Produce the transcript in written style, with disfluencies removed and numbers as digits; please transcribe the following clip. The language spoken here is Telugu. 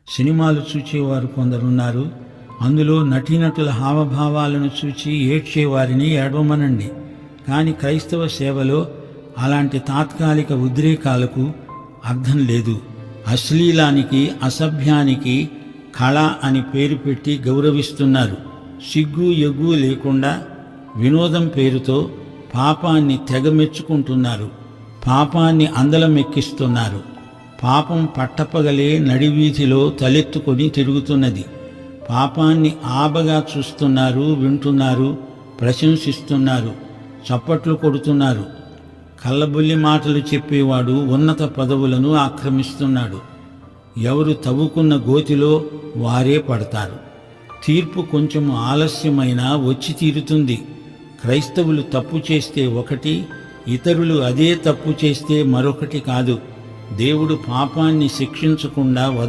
సినిమాలు చూచేవారు కొందరున్నారు. అందులో నటీనటుల హావభావాలను చూచి ఏడ్చేవారిని ఏడవమనండి. కానీ క్రైస్తవ సేవలో అలాంటి తాత్కాలిక ఉద్రేకాలకు అర్థం లేదు. అశ్లీలానికి, అసభ్యానికి కళ అని పేరు పెట్టి గౌరవిస్తున్నారు. సిగ్గు ఎగ్గు లేకుండా వినోదం పేరుతో పాపాన్ని తెగమెచ్చుకుంటున్నారు. పాపాన్ని అందలమెక్కిస్తున్నారు. పాపం పట్టపగలే నడివీధిలో తలెత్తుకొని తిరుగుతున్నది. పాపాన్ని ఆబగా చూస్తున్నారు, వింటున్నారు, ప్రశంసిస్తున్నారు, చప్పట్లు కొడుతున్నారు. కల్లబుల్లి మాటలు చెప్పేవాడు ఉన్నత పదవులను ఆక్రమిస్తున్నాడు. ఎవరు తవ్వుకున్న గోతిలో వారే పడతారు. తీర్పు కొంచెం ఆలస్యమైనా వచ్చి తీరుతుంది. క్రైస్తవులు తప్పు చేస్తే ఒకటి, ఇతరులు అదే తప్పు చేస్తే మరొకటి కాదు. దేవుడు పాపాన్ని శిక్షించకుండా వదలడు.